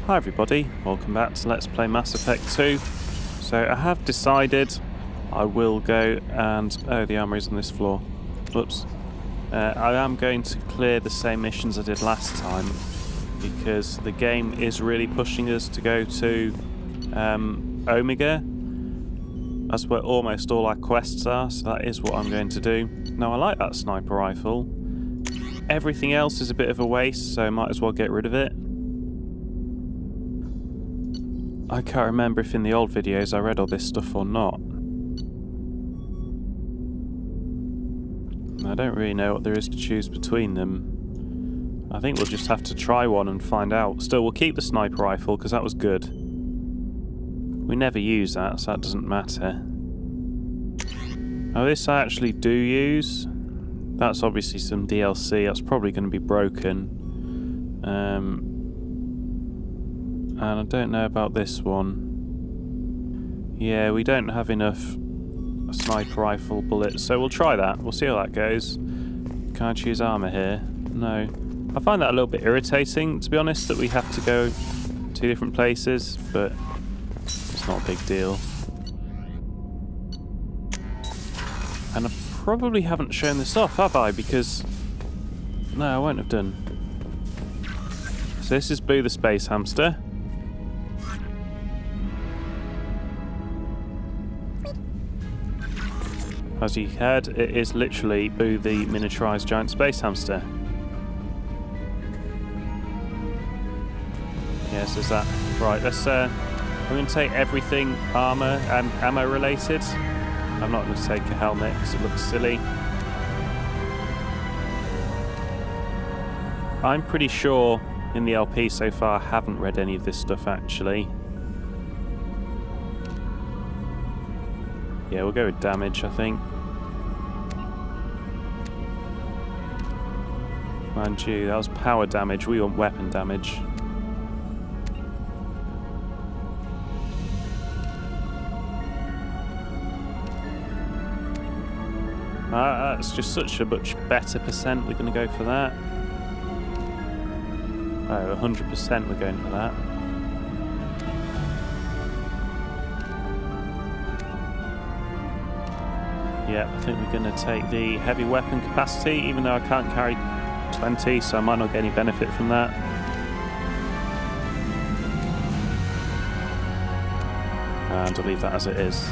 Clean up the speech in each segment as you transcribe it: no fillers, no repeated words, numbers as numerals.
Hi everybody, welcome back to Let's Play Mass Effect 2. So I have decided I will go and... oh, the armory is on this floor. Whoops. I am going to clear the same missions I did last time because the game is really pushing us to go to Omega. That's where almost all our quests are, so that is what I'm going to do. Now I like that sniper rifle. Everything else is a bit of a waste, so I might as well get rid of it. I can't remember if in the old videos I read all this stuff or not. I don't really know what there is to choose between them. I think we'll just have to try one and find out. Still, we'll keep the sniper rifle because that was good. We never use that, so that doesn't matter. Now this I actually do use. That's obviously some DLC. That's probably going to be broken. And I don't know about this one. Yeah, we don't have enough sniper rifle bullets, so we'll try that. We'll see how that goes. Can I choose armor here? No. I find that a little bit irritating, to be honest, that we have to go two different places, but it's not a big deal. And I probably haven't shown this off, have I? Because... no, I won't have done. So this is Boo the Space Hamster. As you heard, it is literally Boo the miniaturised giant space hamster. Yes, there's that. Right, let's we're going to take everything armour and ammo related. I'm not going to take a helmet because it looks silly. I'm pretty sure in the LP so far I haven't read any of this stuff actually. Yeah, we'll go with damage, I think. Mind you, that was power damage. We want weapon damage. That's just such a much better percent. We're going to go for that. Oh, 100% we're going for that. Yeah, I think we're going to take the heavy weapon capacity, even though I can't carry 20, so I might not get any benefit from that. And I'll leave that as it is.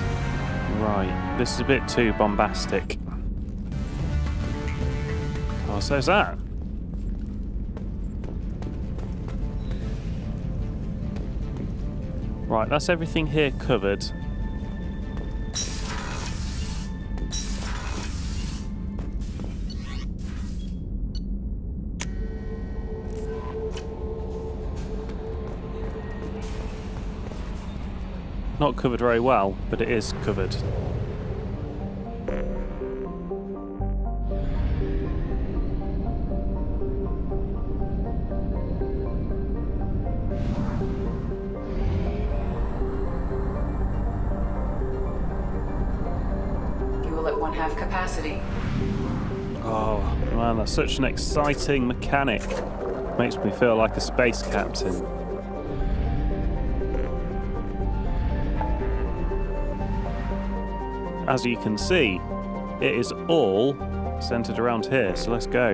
Right, this is a bit too bombastic. Oh, so's that. Right, that's everything here covered. Not covered very well, but it is covered. Fuel at 1/2 capacity. Oh man, that's such an exciting mechanic. Makes me feel like a space captain. As you can see, it is all centered around here, so let's go.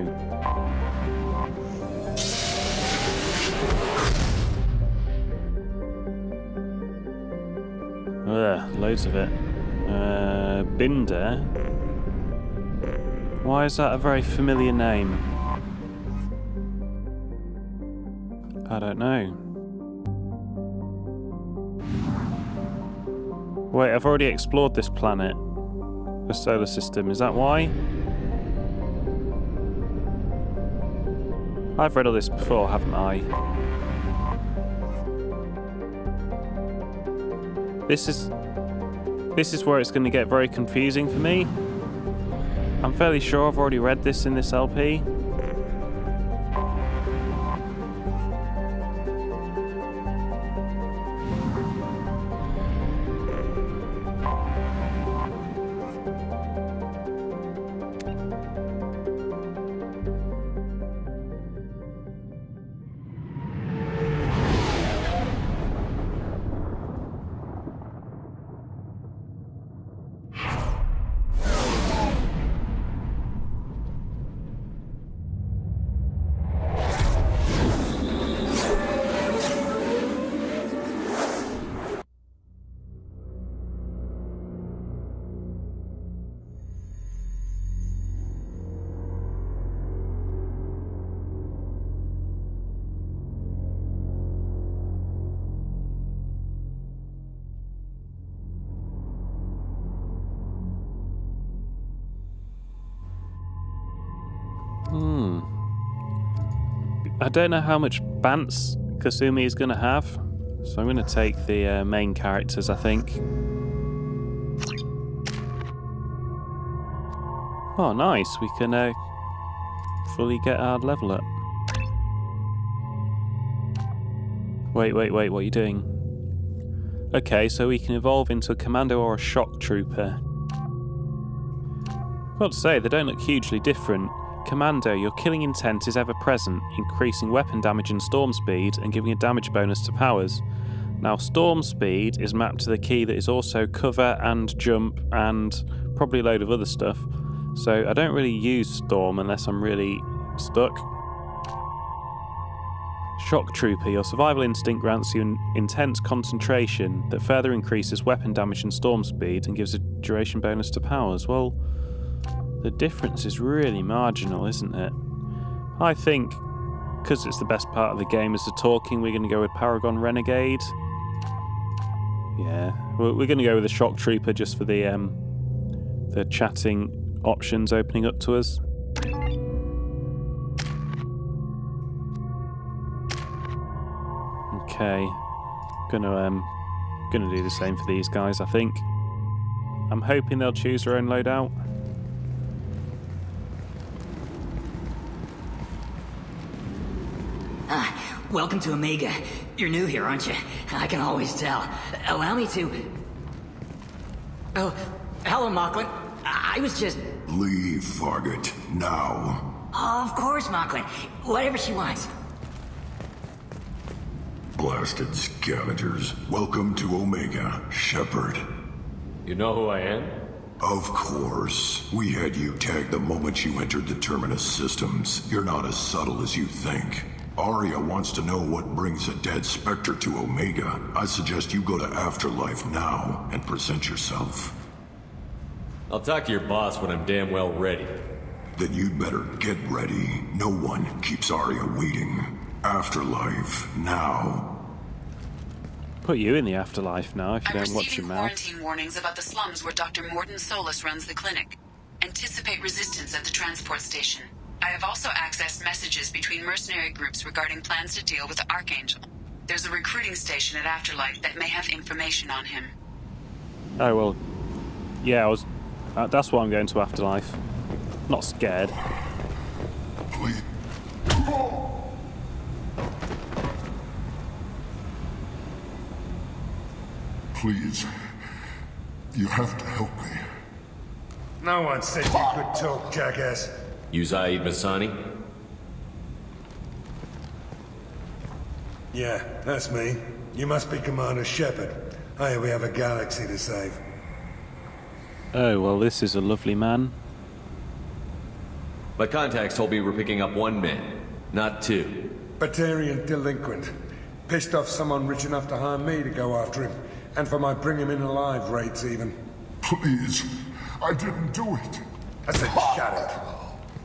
Ugh, loads of it. Binder? Why is that a very familiar name? I don't know. Wait, I've already explored this planet. The solar system, is that why? I've read all this before, haven't I? This is where it's going to get very confusing for me. I'm fairly sure I've already read this in this LP. I don't know how much bants Kasumi is going to have, so I'm going to take the main characters, I think. Oh, nice. We can fully get our level up. Wait, what are you doing? Okay, so we can evolve into a commando or a shock trooper. I've got to say, they don't look hugely different. Commando, your killing intent is ever present, increasing weapon damage and storm speed and giving a damage bonus to powers. Now, storm speed is mapped to the key that is also cover and jump and probably a load of other stuff. So I don't really use storm unless I'm really stuck. Shock Trooper, your survival instinct grants you an intense concentration that further increases weapon damage and storm speed and gives a duration bonus to powers. Well, the difference is really marginal, isn't it? I think, because it's the best part of the game is the talking, we're going to go with Paragon Renegade. Yeah, we're going to go with the Shock Trooper just for the chatting options opening up to us. Okay, gonna do the same for these guys, I think. I'm hoping they'll choose their own loadout. Welcome to Omega. You're new here, aren't you? I can always tell. Allow me to... Oh, hello, Mocklin. I was just... Leave, Fargate, now. Oh, of course, Mocklin. Whatever she wants. Blasted scavengers. Welcome to Omega, Shepard. You know who I am? Of course. We had you tagged the moment you entered the Terminus systems. You're not as subtle as you think. Arya wants to know what brings a dead Spectre to Omega. I suggest you go to Afterlife now and present yourself. I'll talk to your boss when I'm damn well ready. Then you'd better get ready. No one keeps Arya waiting. Afterlife now. Put you in the afterlife now if you don't watch your mouth. I'm receiving quarantine warnings about the slums where Dr. Morden Solus runs the clinic. Anticipate resistance at the transport station. I have also accessed messages between mercenary groups regarding plans to deal with the Archangel. There's a recruiting station at Afterlife that may have information on him. Oh, well, yeah, that's why I'm going to Afterlife. Not scared. Please. Please. You have to help me. No one said you could talk, jackass. You Zaid Masani? Yeah, that's me. You must be Commander Shepard. Hey, we have a galaxy to save. Oh, well, this is a lovely man. My contacts told me we're picking up one man, not two. Batarian delinquent. Pissed off someone rich enough to hire me to go after him. And for my bring him in alive rates even. Please. I didn't do it. I said shut it.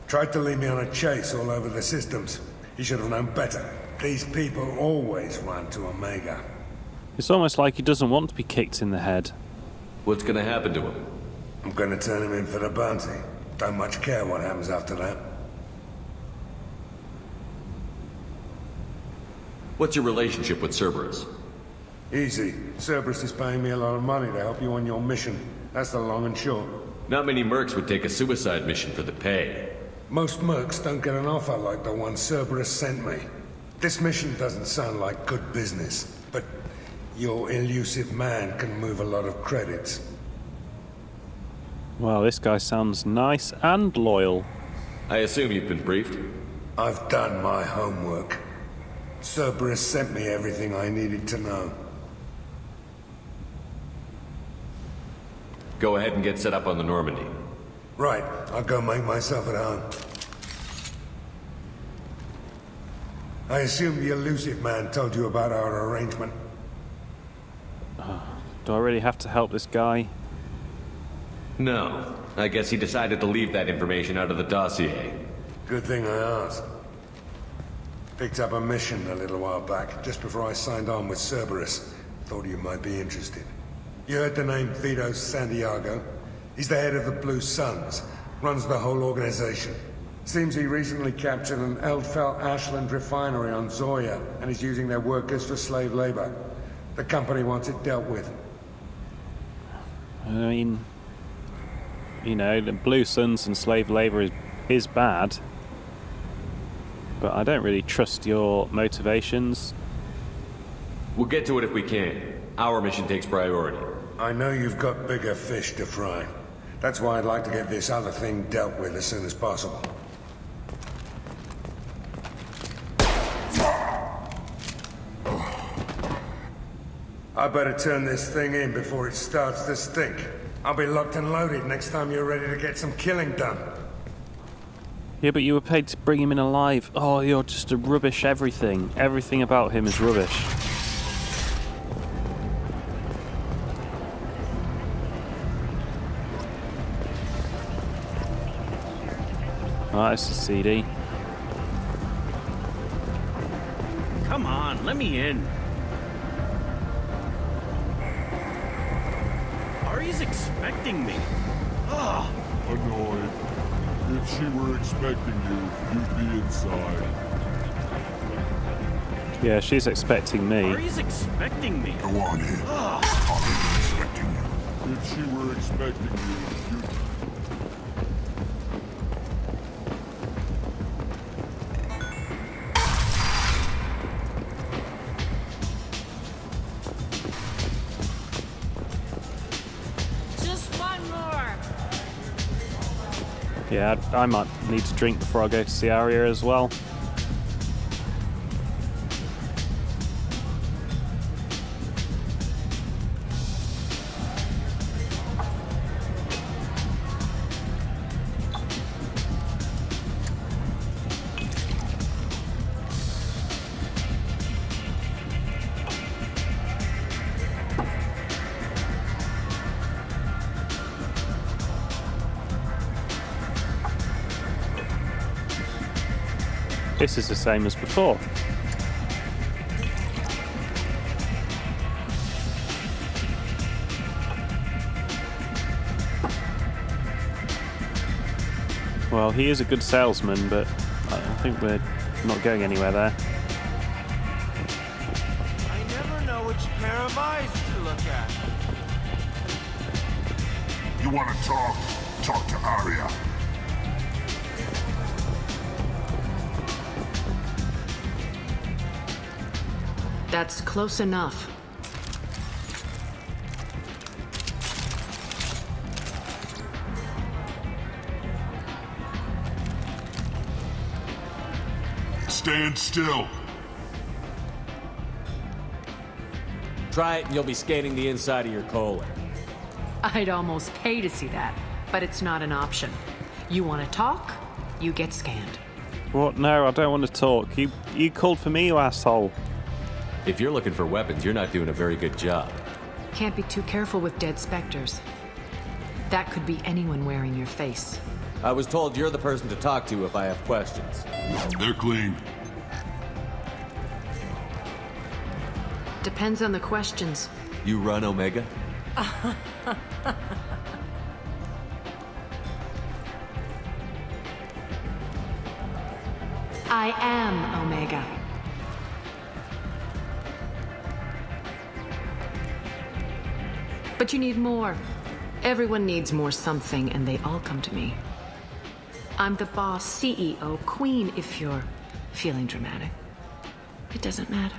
Tried to lead me on a chase all over the systems. He should have known better. These people always run to Omega. It's almost like he doesn't want to be kicked in the head. What's gonna happen to him? I'm gonna turn him in for the bounty. Don't much care what happens after that. What's your relationship with Cerberus? Easy. Cerberus is paying me a lot of money to help you on your mission. That's the long and short. Not many mercs would take a suicide mission for the pay. Most mercs don't get an offer like the one Cerberus sent me. This mission doesn't sound like good business, but your elusive man can move a lot of credits. Well, this guy sounds nice and loyal. I assume you've been briefed? I've done my homework. Cerberus sent me everything I needed to know. Go ahead and get set up on the Normandy. Right, I'll go make myself at home. I assume the elusive man told you about our arrangement. Do I really have to help this guy? No. I guess he decided to leave that information out of the dossier. Good thing I asked. Picked up a mission a little while back, just before I signed on with Cerberus. Thought you might be interested. You heard the name Vito Santiago? He's the head of the Blue Suns, runs the whole organization. Seems he recently captured an Eldfell Ashland refinery on Zoya and is using their workers for slave labor. The company wants it dealt with. I mean, you know, the Blue Suns and slave labor is bad, but I don't really trust your motivations. We'll get to it if we can. Our mission takes priority. I know you've got bigger fish to fry. That's why I'd like to get this other thing dealt with as soon as possible. I better turn this thing in before it starts to stink. I'll be locked and loaded next time you're ready to get some killing done. Yeah, but you were paid to bring him in alive. Oh, you're just a rubbish everything. Everything about him is rubbish. Oh, it's a CD. Come on, let me in. Ari's expecting me. Ugh. Annoyed. If she were expecting you, you'd be inside. Yeah, she's expecting me. Ari's expecting me. Go on in. Ugh. I'm expecting you. If she were expecting you, you'd... Yeah, I might need to drink before I go to see Arya as well. This is the same as before. Well, he is a good salesman, but I think we're not going anywhere there. I never know which pair of eyes to look at. You want to talk? Talk to Arya. That's close enough. Stand still. Try it and you'll be scanning the inside of your colon. I'd almost pay to see that, but it's not an option. You want to talk? You get scanned. What? No, I don't want to talk. You called for me, you asshole. If you're looking for weapons, you're not doing a very good job. Can't be too careful with dead specters. That could be anyone wearing your face. I was told you're the person to talk to if I have questions. They're clean. Depends on the questions. You run Omega? I am Omega. But you need more. Everyone needs more something, and they all come to me. I'm the boss, CEO, queen, if you're feeling dramatic. It doesn't matter.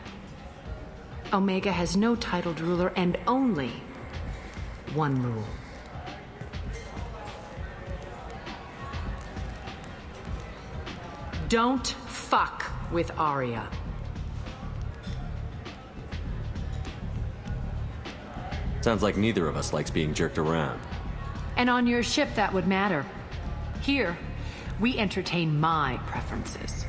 Omega has no titled ruler and only one rule. Don't fuck with Arya. Sounds like neither of us likes being jerked around. And on your ship, that would matter. Here, we entertain my preferences.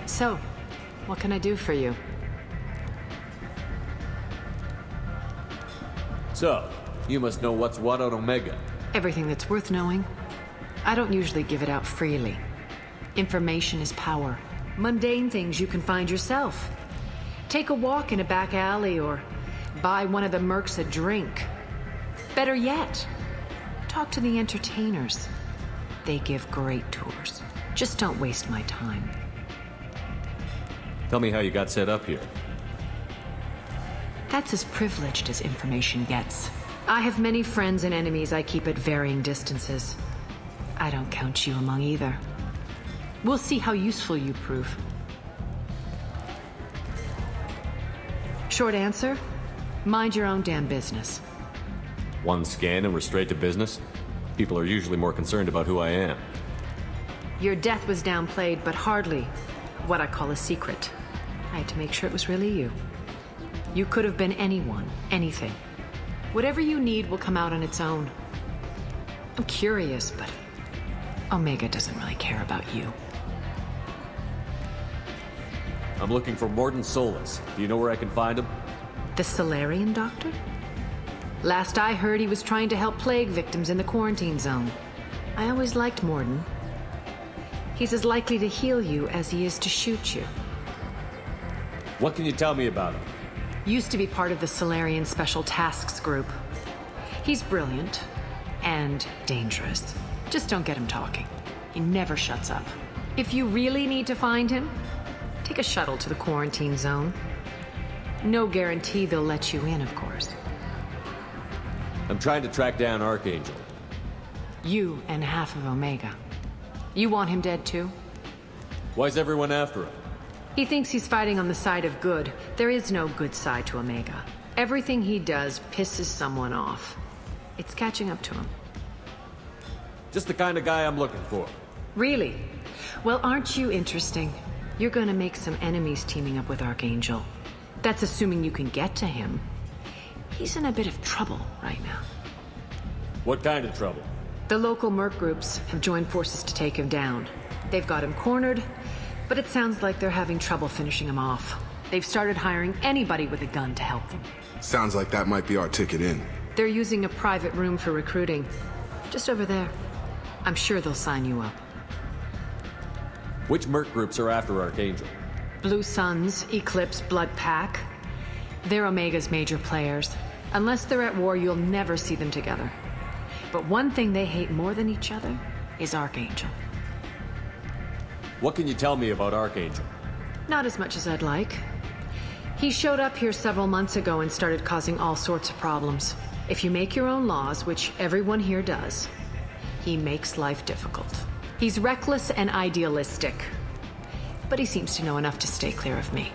So, what can I do for you? So, you must know what's what on Omega. Everything that's worth knowing. I don't usually give it out freely. Information is power. Mundane things you can find yourself. Take a walk in a back alley or Buy one of the mercs a drink. Better yet, talk to the entertainers. They give great tours. Just don't waste my time. Tell me how you got set up here. That's as privileged as information gets. I have many friends and enemies I keep at varying distances. I don't count you among either. We'll see how useful you prove. Short answer, mind your own damn business. One scan and we're straight to business? People are usually more concerned about who I am. Your death was downplayed, but hardly what I call a secret. I had to make sure it was really you. You could have been anyone, anything. Whatever you need will come out on its own. I'm curious, but Omega doesn't really care about you. I'm looking for Morden Solus. Do you know where I can find him? The Solarian doctor? Last I heard, he was trying to help plague victims in the quarantine zone. I always liked Morden. He's as likely to heal you as he is to shoot you. What can you tell me about him? Used to be part of the Solarian Special Tasks Group. He's brilliant and dangerous. Just don't get him talking. He never shuts up. If you really need to find him, take a shuttle to the quarantine zone. No guarantee they'll let you in, of course. I'm trying to track down Archangel. You and half of Omega. You want him dead too? Why's everyone after him? He thinks he's fighting on the side of good. There is no good side to Omega. Everything he does pisses someone off. It's catching up to him. Just the kind of guy I'm looking for. Really? Well, aren't you interesting? You're gonna make some enemies teaming up with Archangel. That's assuming you can get to him. He's in a bit of trouble right now. What kind of trouble? The local merc groups have joined forces to take him down. They've got him cornered, but it sounds like they're having trouble finishing him off. They've started hiring anybody with a gun to help them. Sounds like that might be our ticket in. They're using a private room for recruiting. Just over there. I'm sure they'll sign you up. Which merc groups are after Archangel? Blue Suns, Eclipse, Blood Pack. They're Omega's major players. Unless they're at war, you'll never see them together. But one thing they hate more than each other is Archangel. What can you tell me about Archangel? Not as much as I'd like. He showed up here several months ago and started causing all sorts of problems. If you make your own laws, which everyone here does, he makes life difficult. He's reckless and idealistic. But he seems to know enough to stay clear of me.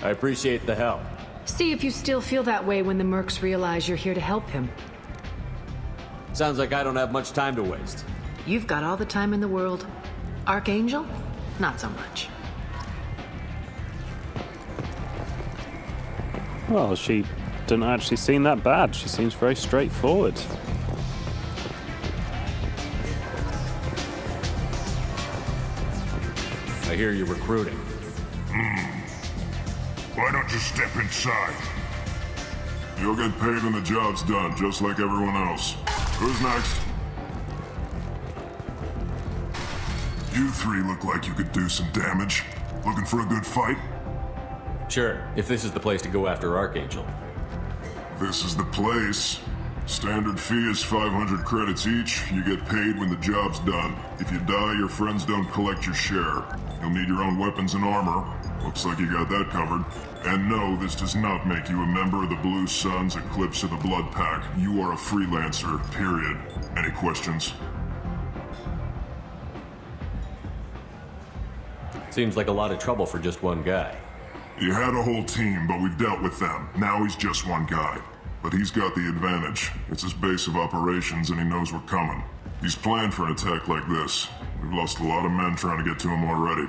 I appreciate the help. See if you still feel that way when the mercs realize you're here to help him. Sounds like I don't have much time to waste. You've got all the time in the world. Archangel? Not so much. Well, she doesn't actually seem that bad. She seems very straightforward. I hear you're recruiting. Why don't you step inside? You'll get paid when the job's done, just like everyone else. Who's next? You three look like you could do some damage. Looking for a good fight? Sure, if this is the place to go after Archangel. This is the place. Standard fee is 500 credits each. You get paid when the job's done. If you die, your friends don't collect your share. You'll need your own weapons and armor. Looks like you got that covered. And no, this does not make you a member of the Blue Suns, Eclipse, or the Blood Pack. You are a freelancer, period. Any questions? Seems like a lot of trouble for just one guy. You had a whole team, but we've dealt with them. Now he's just one guy. But he's got the advantage. It's his base of operations and he knows we're coming. He's planned for an attack like this. We've lost a lot of men trying to get to him already.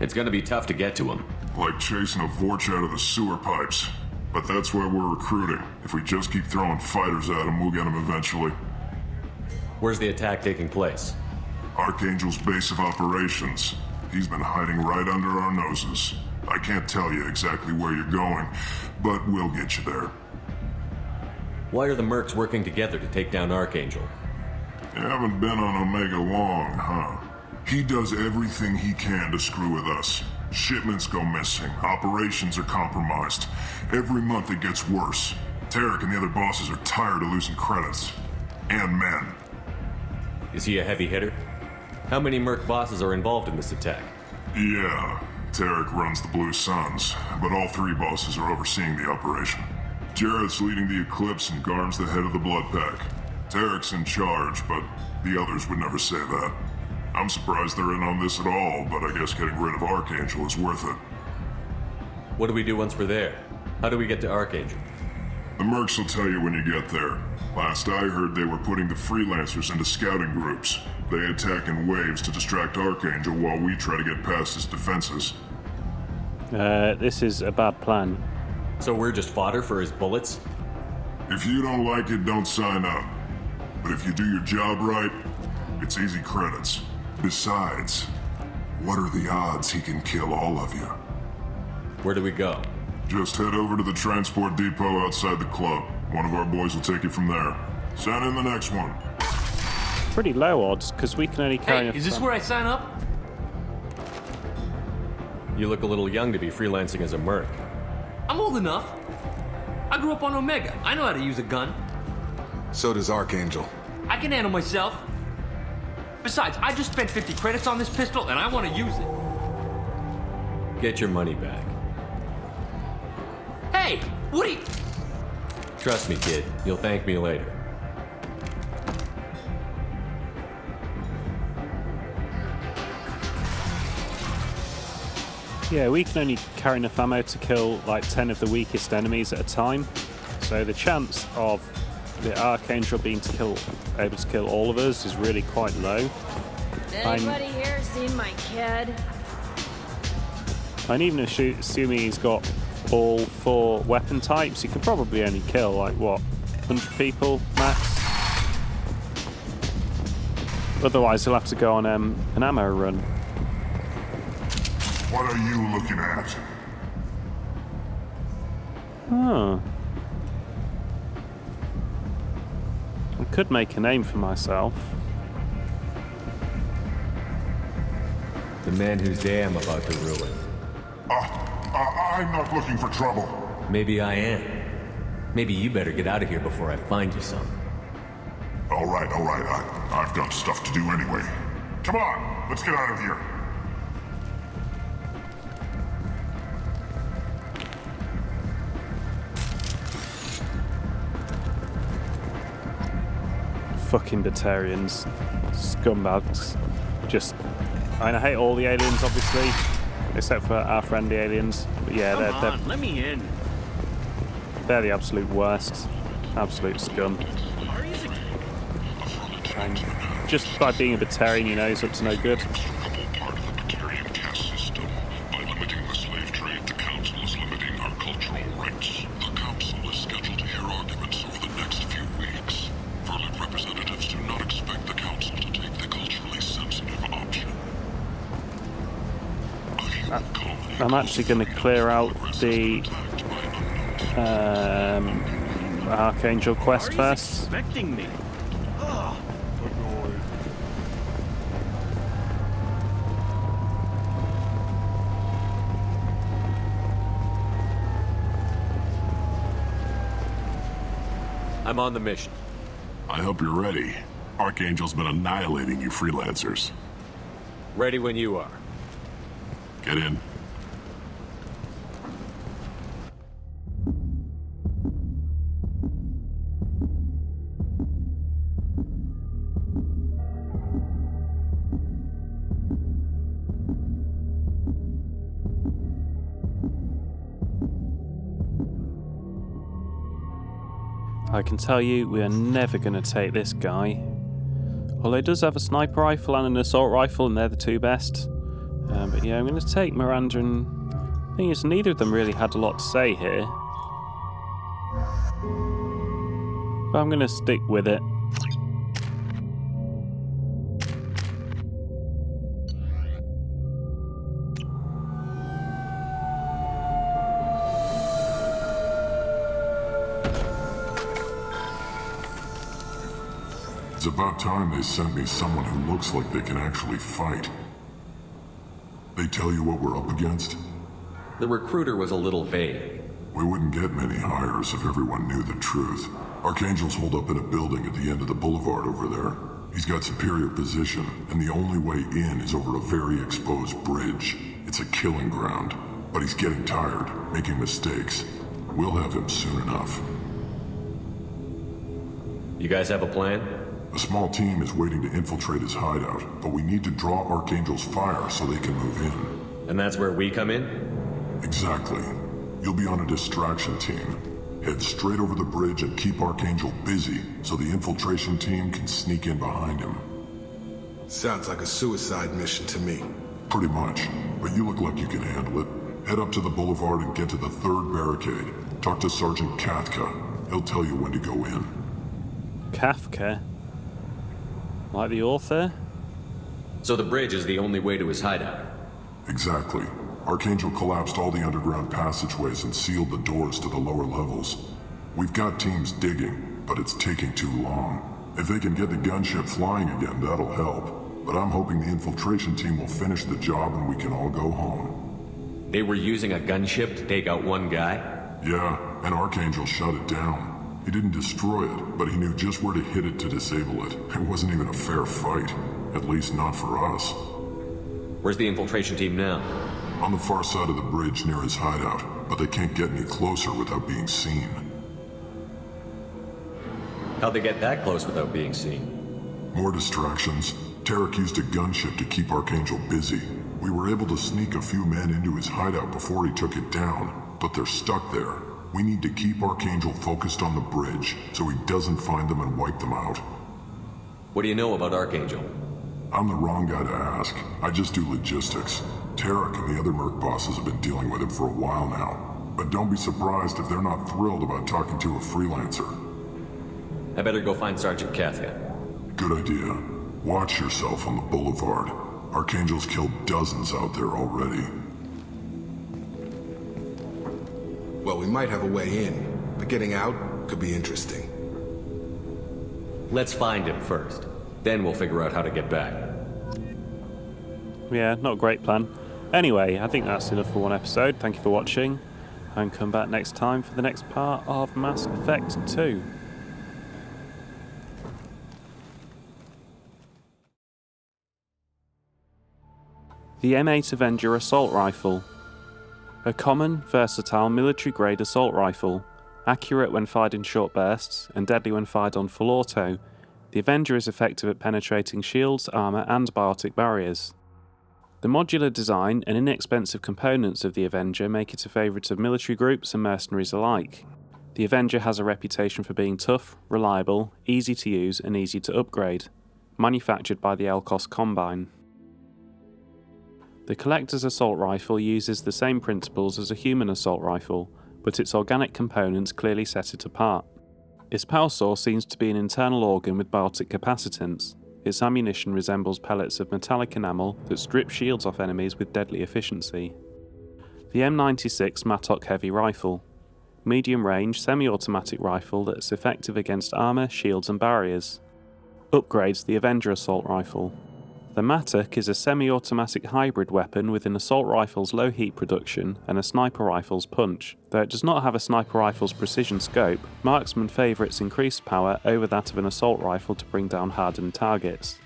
It's gonna be tough to get to him. Like chasing a Vorcha out of the sewer pipes. But that's why we're recruiting. If we just keep throwing fighters at him, we'll get him eventually. Where's the attack taking place? Archangel's base of operations. He's been hiding right under our noses. I can't tell you exactly where you're going, but we'll get you there. Why are the mercs working together to take down Archangel? You haven't been on Omega long, huh? He does everything he can to screw with us. Shipments go missing. Operations are compromised. Every month it gets worse. Tarek and the other bosses are tired of losing credits. And men. Is he a heavy hitter? How many Merc bosses are involved in this attack? Yeah, Tarek runs the Blue Suns, but all 3 bosses are overseeing the operation. Jarrett's leading the Eclipse and Garm's the head of the Blood Pack. Tarek's in charge, but the others would never say that. I'm surprised they're in on this at all, but I guess getting rid of Archangel is worth it. What do we do once we're there? How do we get to Archangel? The Mercs will tell you when you get there. Last I heard, they were putting the freelancers into scouting groups. They attack in waves to distract Archangel while we try to get past his defenses. This is a bad plan. So we're just fodder for his bullets? If you don't like it, don't sign up. But if you do your job right, it's easy credits. Besides, what are the odds he can kill all of you? Where do we go? Just head over to the transport depot outside the club. One of our boys will take you from there. Send in the next one. Pretty low odds, because we can only carry... Hey, is this where I sign up? You look a little young to be freelancing as a Merc. I'm old enough. I grew up on Omega. I know how to use a gun. So does Archangel. I can handle myself. Besides, I just spent 50 credits on this pistol, and I want to use it. Get your money back. Hey, what are you... Trust me, kid. You'll thank me later. Yeah, we can only carry enough ammo to kill like 10 of the weakest enemies at a time. So the chance of the Archangel being able to kill all of us is really quite low. Anybody here seen my kid? And even assuming he's got all 4 weapon types, he could probably only kill like what, 100 people max? Otherwise he'll have to go on an ammo run. What are you looking at? Oh. I could make a name for myself. The man whose day I'm about to ruin. I'm not looking for trouble. Maybe I am. Maybe you better get out of here before I find you some. All right. I've got stuff to do anyway. Come on, let's get out of here. Fucking Batarians. Scumbags. I hate all the aliens, obviously, except for our friendly aliens. But yeah, let me in. They're the absolute worst. Absolute scum. And just by being a Batarian, you know, he's up to no good. I'm actually going to clear out the Archangel quest first. Expecting me. I'm on the mission. I hope you're ready. Archangel's been annihilating you freelancers. Ready when you are. Get in. I can tell you we are never going to take this guy. Although he does have a sniper rifle and an assault rifle, and they're the 2 best. But yeah, I'm going to take Miranda, and the thing is, neither of them really had a lot to say here. But I'm going to stick with it. It's about time they sent me someone who looks like they can actually fight. They tell you what we're up against? The recruiter was a little vague. We wouldn't get many hires if everyone knew the truth. Archangel's holed up in a building at the end of the boulevard over there. He's got superior position, and the only way in is over a very exposed bridge. It's a killing ground, but he's getting tired, making mistakes. We'll have him soon enough. You guys have a plan? A small team is waiting to infiltrate his hideout, but we need to draw Archangel's fire so they can move in. And that's where we come in? Exactly. You'll be on a distraction team. Head straight over the bridge and keep Archangel busy so the infiltration team can sneak in behind him. Sounds like a suicide mission to me. Pretty much, but you look like you can handle it. Head up to the boulevard and get to the third barricade. Talk to Sergeant Katka. He'll tell you when to go in. Kafka? Like the author? So the bridge is the only way to his hideout? Exactly. Archangel collapsed all the underground passageways and sealed the doors to the lower levels. We've got teams digging, but it's taking too long. If they can get the gunship flying again, that'll help. But I'm hoping the infiltration team will finish the job and we can all go home. They were using a gunship to take out one guy? Yeah, and Archangel shut it down. He didn't destroy it, but he knew just where to hit it to disable it. It wasn't even a fair fight. At least not for us. Where's the infiltration team now? On the far side of the bridge near his hideout, but they can't get any closer without being seen. How'd they get that close without being seen? More distractions. Tarek used a gunship to keep Archangel busy. We were able to sneak a few men into his hideout before he took it down, but they're stuck there. We need to keep Archangel focused on the bridge so he doesn't find them and wipe them out. What do you know about Archangel? I'm the wrong guy to ask. I just do logistics. Tarek and the other merc bosses have been dealing with him for a while now. But don't be surprised if they're not thrilled about talking to a freelancer. I better go find Sergeant Katka. Good idea. Watch yourself on the boulevard. Archangel's killed dozens out there already. Well, we might have a way in, but getting out could be interesting. Let's find him first. Then we'll figure out how to get back. Yeah, not a great plan. Anyway, I think that's enough for one episode. Thank you for watching, and come back next time for the next part of Mass Effect 2. The M8 Avenger Assault Rifle. A common, versatile military-grade assault rifle, accurate when fired in short bursts and deadly when fired on full auto, the Avenger is effective at penetrating shields, armour and biotic barriers. The modular design and inexpensive components of the Avenger make it a favourite of military groups and mercenaries alike. The Avenger has a reputation for being tough, reliable, easy to use and easy to upgrade, manufactured by the Elcos Combine. The Collector's Assault Rifle uses the same principles as a human assault rifle, but its organic components clearly set it apart. Its power source seems to be an internal organ with biotic capacitance. Its ammunition resembles pellets of metallic enamel that strip shields off enemies with deadly efficiency. The M96 Mattock Heavy Rifle. Medium range, semi-automatic rifle that's effective against armour, shields and barriers. Upgrades the Avenger Assault Rifle. The Mattock is a semi-automatic hybrid weapon with an assault rifle's low heat production and a sniper rifle's punch. Though it does not have a sniper rifle's precision scope, marksmen favour its increased power over that of an assault rifle to bring down hardened targets.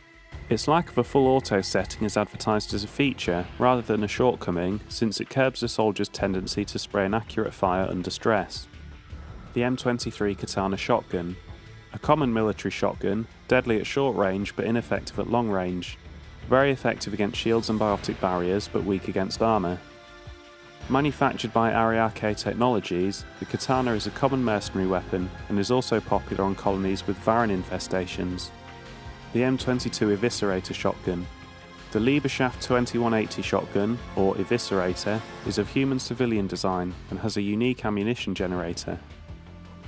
Its lack of a full auto setting is advertised as a feature rather than a shortcoming, since it curbs a soldier's tendency to spray an accurate fire under stress. The M23 Katana Shotgun. A common military shotgun, deadly at short range but ineffective at long range. Very effective against shields and biotic barriers, but weak against armour. Manufactured by Ariake Technologies, the katana is a common mercenary weapon and is also popular on colonies with Varan infestations. The M22 Eviscerator Shotgun. The Lieberschaft 2180 shotgun, or Eviscerator, is of human civilian design and has a unique ammunition generator.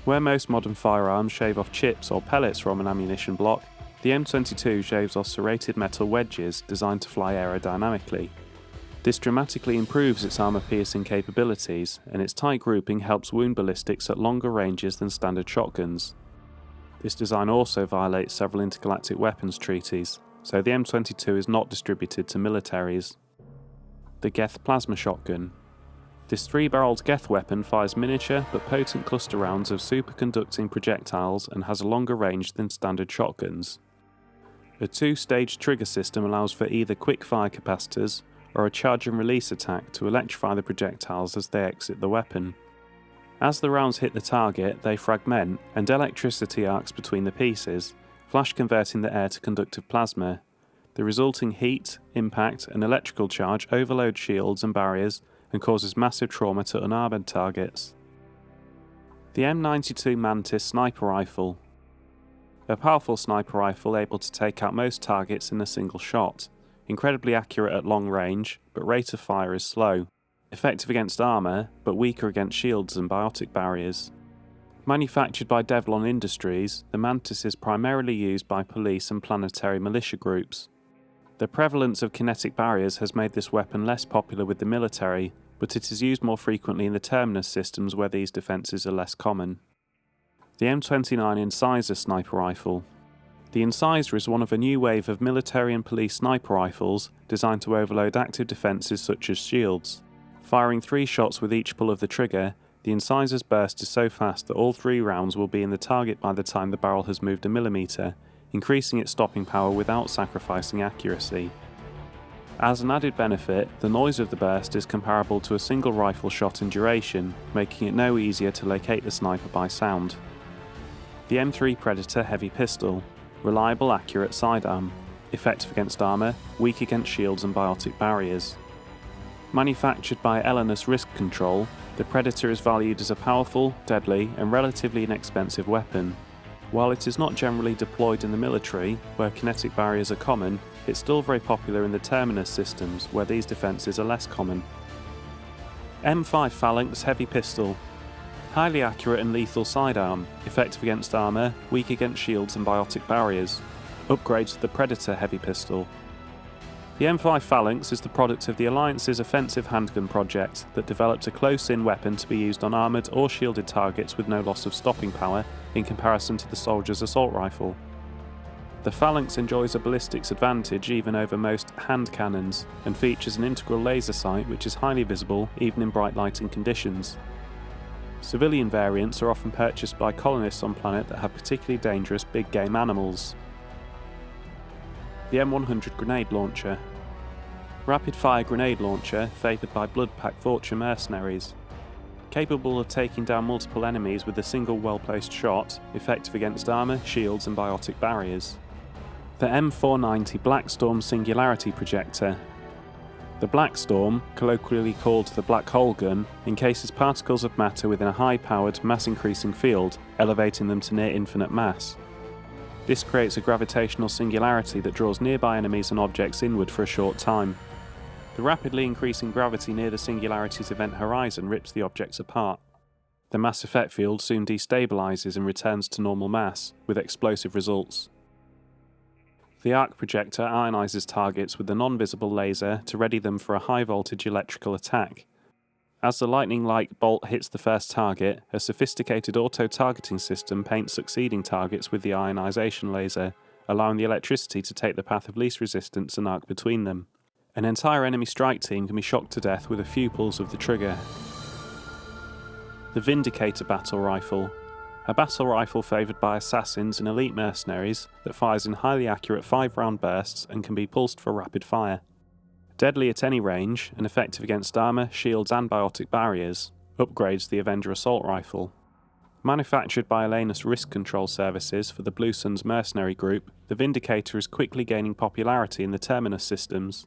Where most modern firearms shave off chips or pellets from an ammunition block, the M22 shaves off serrated metal wedges designed to fly aerodynamically. This dramatically improves its armour-piercing capabilities, and its tight grouping helps wound ballistics at longer ranges than standard shotguns. This design also violates several intergalactic weapons treaties, so the M22 is not distributed to militaries. the Geth plasma shotgun. This 3-barreled Geth weapon fires miniature but potent cluster rounds of superconducting projectiles and has a longer range than standard shotguns. A 2-stage trigger system allows for either quick-fire capacitors or a charge and release attack to electrify the projectiles as they exit the weapon. As the rounds hit the target, they fragment and electricity arcs between the pieces, flash converting the air to conductive plasma. The resulting heat, impact and electrical charge overload shields and barriers and causes massive trauma to unarmoured targets. The M92 Mantis sniper rifle. A powerful sniper rifle able to take out most targets in a single shot. Incredibly accurate at long range, but rate of fire is slow. Effective against armour, but weaker against shields and biotic barriers. Manufactured by Devlon Industries, the Mantis is primarily used by police and planetary militia groups. The prevalence of kinetic barriers has made this weapon less popular with the military, but it is used more frequently in the terminus systems where these defences are less common. The M29 Incisor sniper rifle. The Incisor is one of a new wave of military and police sniper rifles designed to overload active defences such as shields. Firing 3 shots with each pull of the trigger, the Incisor's burst is so fast that all 3 rounds will be in the target by the time the barrel has moved a millimetre, increasing its stopping power without sacrificing accuracy. As an added benefit, the noise of the burst is comparable to a single rifle shot in duration, making it no easier to locate the sniper by sound. The M3 Predator heavy pistol. Reliable, accurate sidearm. Effective against armour, weak against shields and biotic barriers. Manufactured by Elenus Risk Control, the Predator is valued as a powerful, deadly and relatively inexpensive weapon. While it is not generally deployed in the military, where kinetic barriers are common, it's still very popular in the terminus systems, where these defences are less common. M5 Phalanx heavy pistol. Highly accurate and lethal sidearm, effective against armour, weak against shields and biotic barriers. Upgrade to the Predator heavy pistol. The M5 Phalanx is the product of the Alliance's offensive handgun project that developed a close-in weapon to be used on armoured or shielded targets with no loss of stopping power in comparison to the soldier's assault rifle. The Phalanx enjoys a ballistics advantage even over most hand cannons and features an integral laser sight which is highly visible even in bright lighting conditions. Civilian variants are often purchased by colonists on planet that have particularly dangerous big game animals. The M100 grenade launcher. Rapid-fire grenade launcher favoured by blood-packed Vorcha mercenaries. Capable of taking down multiple enemies with a single well-placed shot, effective against armour, shields and biotic barriers. The M490 Blackstorm Singularity Projector. The Blackstorm, colloquially called the Black Hole Gun, encases particles of matter within a high-powered, mass-increasing field, elevating them to near-infinite mass. This creates a gravitational singularity that draws nearby enemies and objects inward for a short time. The rapidly increasing gravity near the singularity's event horizon rips the objects apart. The mass effect field soon destabilizes and returns to normal mass, with explosive results. The arc projector ionizes targets with a non-visible laser to ready them for a high-voltage electrical attack. As the lightning-like bolt hits the first target, a sophisticated auto-targeting system paints succeeding targets with the ionization laser, allowing the electricity to take the path of least resistance and arc between them. An entire enemy strike team can be shocked to death with a few pulls of the trigger. The Vindicator battle rifle. A battle rifle favoured by assassins and elite mercenaries that fires in highly accurate 5-round bursts and can be pulsed for rapid fire. Deadly at any range and effective against armour, shields and biotic barriers, upgrades the Avenger assault rifle. Manufactured by Elenus Risk Control Services for the Blue Suns mercenary group, the Vindicator is quickly gaining popularity in the terminus systems.